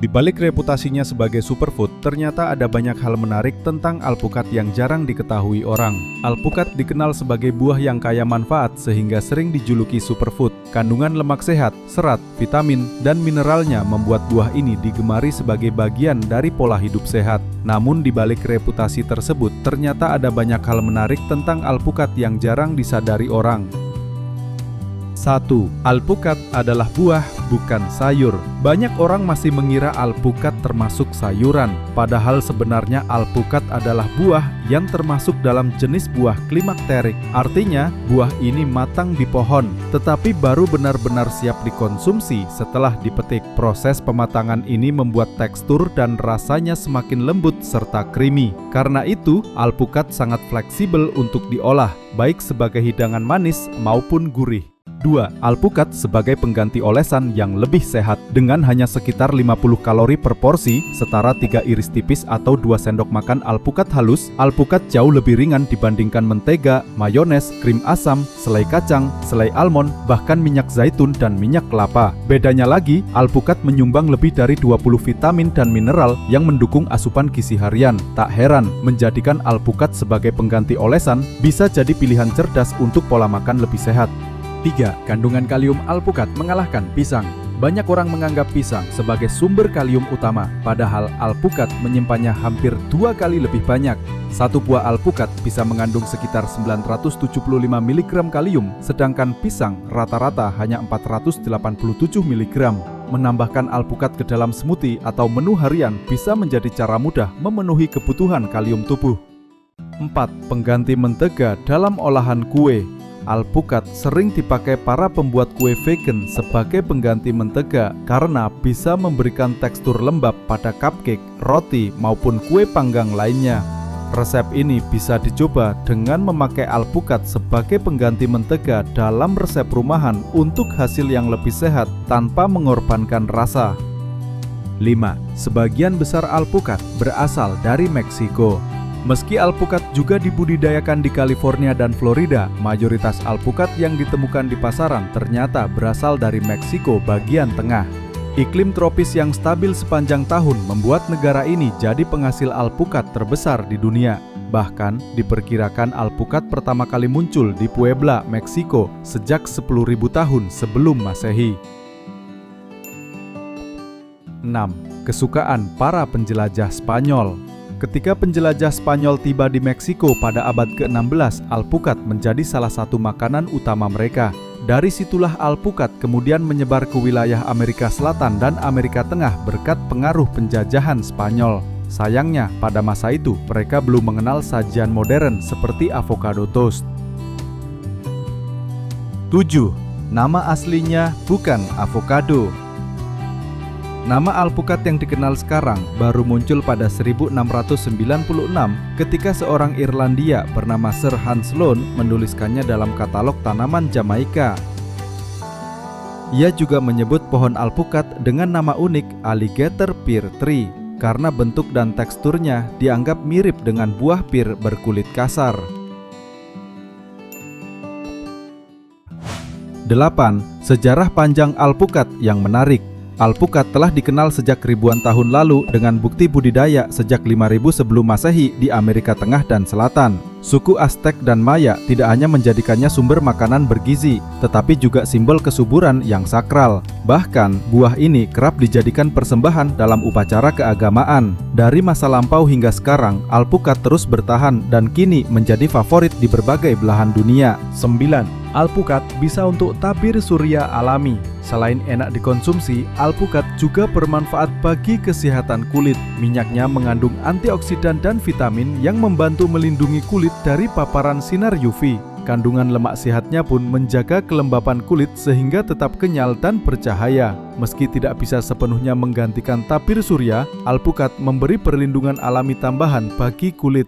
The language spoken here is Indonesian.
Di balik reputasinya sebagai superfood, ternyata ada banyak hal menarik tentang alpukat yang jarang diketahui orang. Alpukat dikenal sebagai buah yang kaya manfaat sehingga sering dijuluki superfood. Kandungan lemak sehat, serat, vitamin, dan mineralnya membuat buah ini digemari sebagai bagian dari pola hidup sehat. Namun di balik reputasi tersebut, ternyata ada banyak hal menarik tentang alpukat yang jarang disadari orang. 1. Alpukat adalah buah, bukan sayur. Banyak orang masih mengira alpukat termasuk sayuran, padahal sebenarnya alpukat adalah buah yang termasuk dalam jenis buah klimakterik. Artinya, buah ini matang di pohon, tetapi baru benar-benar siap dikonsumsi setelah dipetik. Proses pematangan ini membuat tekstur dan rasanya semakin lembut serta creamy. Karena itu, alpukat sangat fleksibel untuk diolah, baik sebagai hidangan manis maupun gurih. 2. Alpukat sebagai pengganti olesan yang lebih sehat. Dengan hanya sekitar 50 kalori per porsi, setara 3 iris tipis atau 2 sendok makan alpukat halus, alpukat jauh lebih ringan dibandingkan mentega, mayones, krim asam, selai kacang, selai almond, bahkan minyak zaitun dan minyak kelapa. Bedanya lagi, alpukat menyumbang lebih dari 20 vitamin dan mineral yang mendukung asupan gizi harian. Tak heran, menjadikan alpukat sebagai pengganti olesan bisa jadi pilihan cerdas untuk pola makan lebih sehat. 3. Kandungan kalium alpukat mengalahkan pisang. Banyak orang menganggap pisang sebagai sumber kalium utama, padahal alpukat menyimpannya hampir 2 kali lebih banyak. Satu buah alpukat bisa mengandung sekitar 975 mg kalium, sedangkan pisang rata-rata hanya 487 mg. Menambahkan alpukat ke dalam smoothie atau menu harian bisa menjadi cara mudah memenuhi kebutuhan kalium tubuh. 4. Pengganti mentega dalam olahan kue. Alpukat sering dipakai para pembuat kue vegan sebagai pengganti mentega karena bisa memberikan tekstur lembab pada cupcake, roti, maupun kue panggang lainnya. Resep ini bisa dicoba dengan memakai alpukat sebagai pengganti mentega dalam resep rumahan untuk hasil yang lebih sehat tanpa mengorbankan rasa. 5. Sebagian besar alpukat berasal dari Meksiko. Meski alpukat juga dibudidayakan di California dan Florida, mayoritas alpukat yang ditemukan di pasaran ternyata berasal dari Meksiko bagian tengah. Iklim tropis yang stabil sepanjang tahun membuat negara ini jadi penghasil alpukat terbesar di dunia. Bahkan, diperkirakan alpukat pertama kali muncul di Puebla, Meksiko sejak 10.000 tahun sebelum Masehi. 6. Kesukaan para penjelajah Spanyol. Ketika penjelajah Spanyol tiba di Meksiko pada abad ke-16, alpukat menjadi salah satu makanan utama mereka. Dari situlah alpukat kemudian menyebar ke wilayah Amerika Selatan dan Amerika Tengah berkat pengaruh penjajahan Spanyol. Sayangnya, pada masa itu mereka belum mengenal sajian modern seperti avocado toast. 7. Nama aslinya bukan avocado. Nama alpukat yang dikenal sekarang baru muncul pada 1696 ketika seorang Irlandia bernama Sir Hans Sloane menuliskannya dalam katalog tanaman Jamaika. Ia juga menyebut pohon alpukat dengan nama unik Alligator Pear Tree karena bentuk dan teksturnya dianggap mirip dengan buah pir berkulit kasar. 8. Sejarah panjang alpukat yang menarik. Alpukat telah dikenal sejak ribuan tahun lalu dengan bukti budidaya sejak 5000 sebelum Masehi di Amerika Tengah dan Selatan. Suku Aztec dan Maya tidak hanya menjadikannya sumber makanan bergizi, tetapi juga simbol kesuburan yang sakral. Bahkan, buah ini kerap dijadikan persembahan dalam upacara keagamaan. Dari masa lampau hingga sekarang, alpukat terus bertahan dan kini menjadi favorit di berbagai belahan dunia. 9. Alpukat bisa untuk tabir surya alami. Selain enak dikonsumsi, alpukat juga bermanfaat bagi kesehatan kulit. Minyaknya mengandung antioksidan dan vitamin yang membantu melindungi kulit dari paparan sinar UV. Kandungan lemak sehatnya pun menjaga kelembapan kulit sehingga tetap kenyal dan bercahaya. Meski tidak bisa sepenuhnya menggantikan tabir surya, alpukat memberi perlindungan alami tambahan bagi kulit.